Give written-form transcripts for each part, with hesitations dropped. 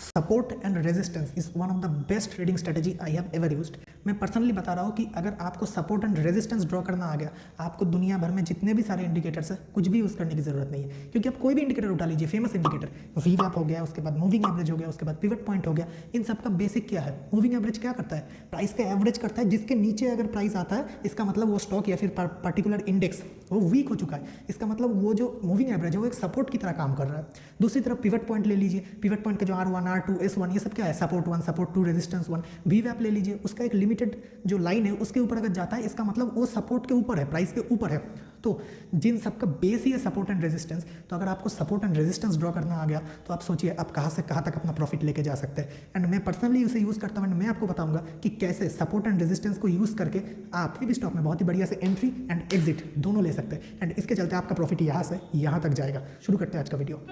Support and resistance is one of the best trading strategy I have ever used. मैं personally बता रहा हूँ कि अगर आपको सपोर्ट एंड रेजिस्टेंस ड्रॉ करना आ गया, आपको दुनिया भर में जितने भी सारे इंडिकेटर्स है कुछ भी यूज़ करने की जरूरत नहीं है, क्योंकि आप कोई भी इंडिकेटर उठा लीजिए, फेमस इंडिकेटर वीवैप हो गया, उसके बाद मूविंग एवरेज हो गया, उसके बाद पिवट पॉइंट हो गया। इन सब का बेसिक क्या है? मूविंग एवरेज क्या करता है? प्राइस का एवरेज करता है, जिसके नीचे अगर प्राइस आता है इसका मतलब वो स्टॉक या फिर पर्टिकुलर इंडेक्स वो वीक हो चुका है। इसका मतलब वो जो मूविंग एवरेज है वो एक सपोर्ट की तरह काम कर रहा है। दूसरी तरफ पिवट पॉइंट ले लीजिए, पिवट पॉइंट का जो R1, R2, S1 ये सब क्या है? Support 1, support 2, resistance 1। वीवैप ले लीजिए, उसका एक लिमिटेड जो लाइन है उसके ऊपर अगर जाता है इसका मतलब वो सपोर्ट के ऊपर है, प्राइस के ऊपर है। तो जिन सबका बेस ही है सपोर्ट एंड रेजिस्टेंस, तो अगर आपको सपोर्ट एंड रेजिस्टेंस ड्रॉ करना आ गया तो आप सोचिए आप कहाँ से कहाँ तक अपना प्रॉफिट लेके जा सकते हैं। एंड मैं पर्सनली उसे यूज़ करता हूँ एंड मैं आपको बताऊंगा कि कैसे सपोर्ट एंड रेजिस्टेंस को यूज़ करके आप कोई भी स्टॉक में बहुत ही बढ़िया से एंट्री एंड एग्जिट दोनों ले सकते हैं। एंड इसके चलते आपका प्रॉफिट यहाँ से यहाँ तक जाएगा। शुरू करते हैं आज का वीडियो।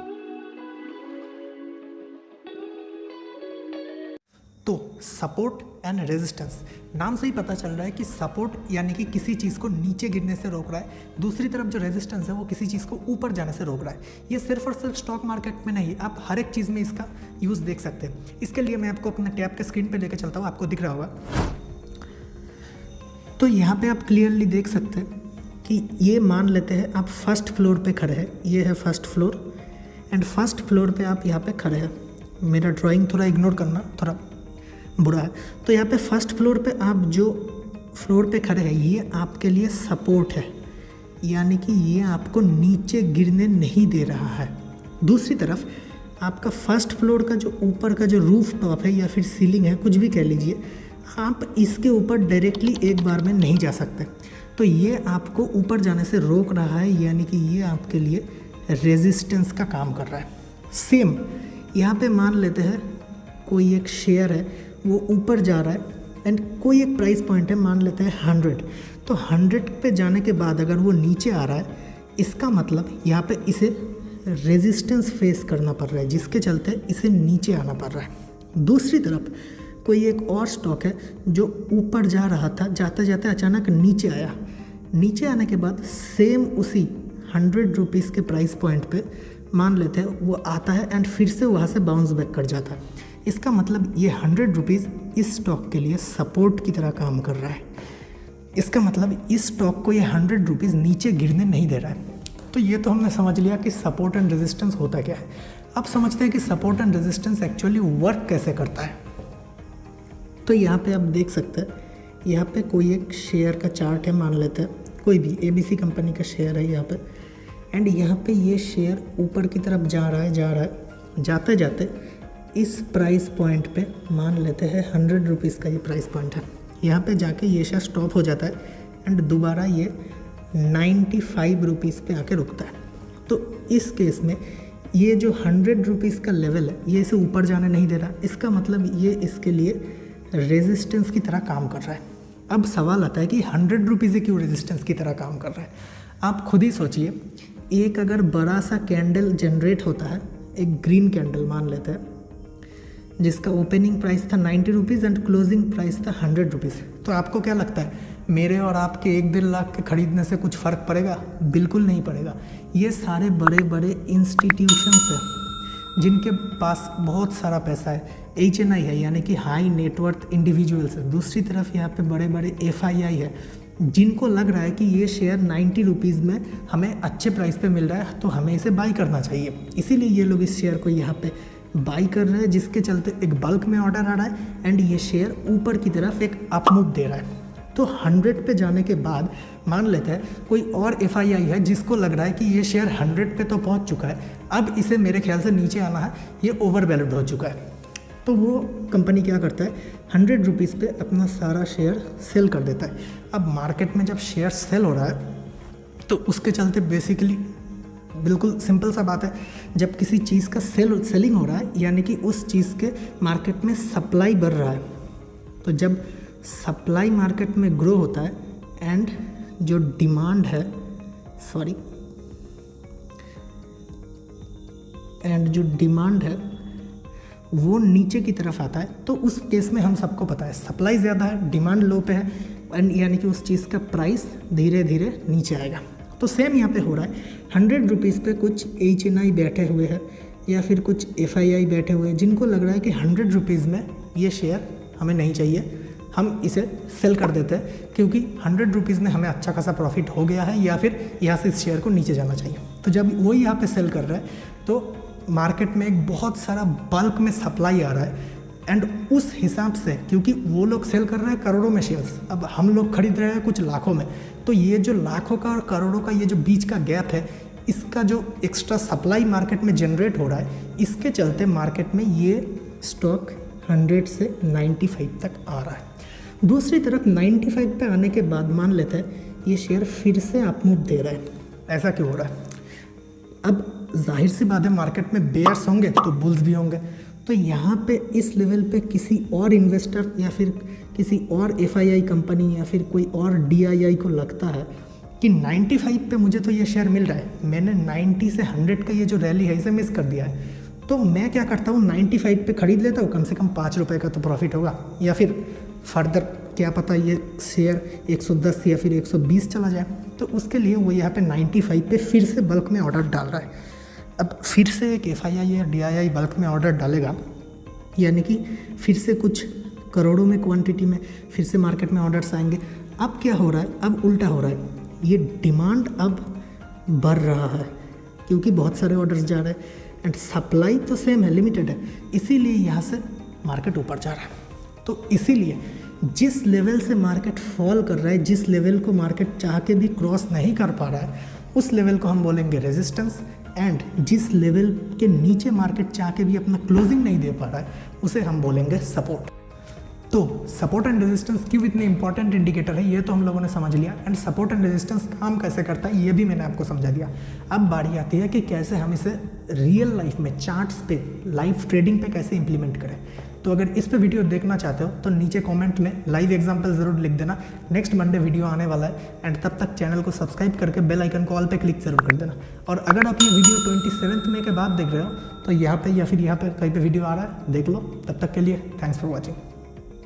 तो सपोर्ट एंड रेजिस्टेंस, नाम से ही पता चल रहा है कि सपोर्ट यानी कि किसी चीज़ को नीचे गिरने से रोक रहा है, दूसरी तरफ जो रेजिस्टेंस है वो किसी चीज़ को ऊपर जाने से रोक रहा है। ये सिर्फ और सिर्फ स्टॉक मार्केट में नहीं, आप हर एक चीज़ में इसका यूज़ देख सकते हैं। इसके लिए मैं आपको अपने टैब के स्क्रीन पे लेकर चलता हूँ, आपको दिख रहा होगा। तो यहाँ पे आप क्लियरली देख सकते हैं कि ये मान लेते हैं आप फर्स्ट फ्लोर पे खड़े हैं, ये है first floor and first floor पे आप यहाँ पे खड़े हैं। मेरा ड्राइंग थोड़ा इग्नोर करना, थोड़ा बुरा है। तो यहाँ पे फर्स्ट फ्लोर पे आप जो फ्लोर पे खड़े हैं ये आपके लिए सपोर्ट है, यानी कि ये आपको नीचे गिरने नहीं दे रहा है। दूसरी तरफ आपका फर्स्ट फ्लोर का जो ऊपर का जो रूफ टॉप है या फिर सीलिंग है, कुछ भी कह लीजिए, आप इसके ऊपर डायरेक्टली एक बार में नहीं जा सकते। तो ये आपको ऊपर जाने से रोक रहा है, यानी कि ये आपके लिए रेजिस्टेंस का काम कर रहा है। सेम यहाँ पे मान लेते हैं कोई एक शेयर है वो ऊपर जा रहा है एंड कोई एक प्राइस पॉइंट है, मान लेते हैं 100। तो 100 पे जाने के बाद अगर वो नीचे आ रहा है इसका मतलब यहाँ पे इसे रेजिस्टेंस फेस करना पड़ रहा है, जिसके चलते इसे नीचे आना पड़ रहा है। दूसरी तरफ कोई एक और स्टॉक है जो ऊपर जा रहा था, जाते जाते अचानक नीचे आया। नीचे आने के बाद सेम उसी 100 रुपीज़ के प्राइस पॉइंट पे मान लेते हैं वो आता है एंड फिर से वहाँ से बाउंस बैक कर जाता है। इसका मतलब ये 100 रुपीज़ इस स्टॉक के लिए सपोर्ट की तरह काम कर रहा है। इसका मतलब इस स्टॉक को ये 100 रुपीज़ नीचे गिरने नहीं दे रहा है। तो ये तो हमने समझ लिया कि सपोर्ट एंड रेजिस्टेंस होता क्या है। अब समझते हैं कि support and resistance actually work कैसे करता है। तो यहाँ पे आप देख सकते हैं, यहाँ पे कोई एक शेयर का चार्ट है, मान लेते हैं कोई भी ABC कंपनी का शेयर है यहाँ पे, एंड यहाँ पे ये शेयर ऊपर की तरफ जा रहा है, जाते जाते इस प्राइस पॉइंट पे मान लेते हैं 100 रुपीज़ का ये प्राइस पॉइंट है। यहाँ पे जाके ये शेयर स्टॉप हो जाता है एंड दोबारा ये 95 रुपीज़ पे आके रुकता है। तो इस केस में ये जो 100 रुपीज़ का लेवल है ये इसे ऊपर जाने नहीं दे रहा। इसका मतलब ये इसके लिए रेजिस्टेंस की तरह काम कर रहा है। अब सवाल आता है कि 100 रुपीज़ क्यों रेजिस्टेंस की तरह काम कर रहा है। आप खुद ही सोचिए, एक अगर बड़ा सा कैंडल जनरेट होता है, एक ग्रीन कैंडल मान लेते हैं, जिसका ओपनिंग प्राइस था 90 रुपीज़ एंड क्लोजिंग प्राइस था 100 रुपीज़, तो आपको क्या लगता है मेरे और आपके 1-1.5 लाख के खरीदने से कुछ फ़र्क पड़ेगा? बिल्कुल नहीं पड़ेगा। ये सारे बड़े बड़े इंस्टीट्यूशंस हैं जिनके पास बहुत सारा पैसा है, HNI है यानी कि हाई नेटवर्थ इंडिविजुअल्स है। दूसरी तरफ यहाँ पे बड़े बड़े FII है जिनको लग रहा है कि ये शेयर 90 रुपीज़ में हमें अच्छे प्राइस पे मिल रहा है तो हमें इसे बाई करना चाहिए, इसीलिए ये लोग इस शेयर को यहाँ पे बाई कर रहे हैं, जिसके चलते एक बल्क में ऑर्डर आ रहा है एंड ये शेयर ऊपर की तरफ एक अप मूव दे रहा है। तो 100 पे जाने के बाद मान लेते हैं कोई और FII है जिसको लग रहा है कि ये शेयर 100 पे तो पहुंच चुका है, अब इसे मेरे ख्याल से नीचे आना है, ये ओवर वैल्यूड हो चुका है। तो वो कंपनी क्या करता है 100 रुपीज़ पे अपना सारा शेयर सेल कर देता है। अब मार्केट में जब शेयर सेल हो रहा है तो उसके चलते बेसिकली बिल्कुल सिंपल सा बात है, जब किसी चीज़ का सेलिंग हो रहा है यानी कि उस चीज़ के मार्केट में सप्लाई बढ़ रहा है। तो जब सप्लाई मार्केट में ग्रो होता है एंड जो डिमांड है वो नीचे की तरफ आता है, तो उस केस में हम सबको पता है सप्लाई ज़्यादा है, डिमांड लो पे है एंड यानी कि उस चीज़ का प्राइस धीरे धीरे नीचे आएगा। तो सेम यहाँ पे हो रहा है, 100 रुपीज़ पे कुछ HNI बैठे हुए हैं या फिर कुछ FII बैठे हुए हैं जिनको लग रहा है कि 100 रुपीज़ में ये शेयर हमें नहीं चाहिए, हम इसे सेल कर देते हैं क्योंकि 100 रुपीज़ में हमें अच्छा खासा प्रॉफिट हो गया है, या फिर यहाँ से इस शेयर को नीचे जाना चाहिए। तो जब वो यहाँ पे सेल कर रहा है तो मार्केट में एक बहुत सारा बल्क में सप्लाई आ रहा है, एंड उस हिसाब से क्योंकि वो लोग सेल कर रहे हैं करोड़ों में शेयर्स, अब हम लोग खरीद रहे हैं कुछ लाखों में, तो ये जो लाखों का और करोड़ों का ये जो बीच का गैप है, इसका जो एक्स्ट्रा सप्लाई मार्केट में जनरेट हो रहा है, इसके चलते मार्केट में ये स्टॉक 100 से 95 तक आ रहा है। दूसरी तरफ 95 पे आने के बाद मान लेते हैं ये शेयर फिर से अपमूव दे रहा है। ऐसा क्यों हो रहा है? अब जाहिर सी बात है मार्केट में बेयर्स होंगे तो बुल्स भी होंगे, तो यहाँ पे इस लेवल पे किसी और इन्वेस्टर या फिर किसी और FII कंपनी या फिर कोई और DII को लगता है कि 95 पे मुझे तो ये शेयर मिल रहा है, मैंने 90 से 100 का ये जो रैली है इसे मिस कर दिया है, तो मैं क्या करता हूँ 95 पे ख़रीद लेता हूँ, कम से कम 5 रुपये का तो प्रॉफिट होगा, या फिर फर्दर क्या पता ये शेयर 110 या फिर 120 चला जाए, तो उसके लिए वो यहाँ पे 95 पे फिर से बल्क में ऑर्डर डाल रहा है। अब फिर से एक FII या DII बल्क में ऑर्डर डालेगा, यानी कि फिर से कुछ करोड़ों में क्वांटिटी में फिर से मार्केट में ऑर्डर्स आएंगे। अब क्या हो रहा है? अब उल्टा हो रहा है, ये डिमांड अब बढ़ रहा है क्योंकि बहुत सारे ऑर्डर्स जा रहे हैं एंड सप्लाई तो सेम है, लिमिटेड है, इसीलिए यहाँ से मार्केट ऊपर जा रहा है। तो इसीलिए जिस लेवल से मार्केट फॉल कर रहा है, जिस लेवल को मार्केट चाह के भी क्रॉस नहीं कर पा रहा है, उस लेवल को हम बोलेंगे रेजिस्टेंस, एंड जिस लेवल के नीचे मार्केट चाह के भी अपना क्लोजिंग नहीं दे पा रहा है उसे हम बोलेंगे सपोर्ट। तो सपोर्ट एंड रेजिस्टेंस क्यों इतने इंपॉर्टेंट इंडिकेटर है ये तो हम लोगों ने समझ लिया, एंड सपोर्ट एंड रेजिस्टेंस काम कैसे करता है ये भी मैंने आपको समझा दिया। अब बारी आती है कि कैसे हम इसे रियल लाइफ में चार्ट्स पे, लाइव ट्रेडिंग पे कैसे इंप्लीमेंट करें। तो अगर इस पे वीडियो देखना चाहते हो तो नीचे कमेंट में लाइव एग्जांपल ज़रूर लिख देना। नेक्स्ट मंडे वीडियो आने वाला है, एंड तब तक चैनल को सब्सक्राइब करके बेल आइकन को ऑल पे क्लिक जरूर कर देना। और अगर आप ये वीडियो 27 मई के बाद देख रहे हो तो यहाँ पे या फिर यहाँ पे कहीं पे वीडियो आ रहा है, देख लो। तब तक के लिए थैंक्स फॉर वॉचिंग।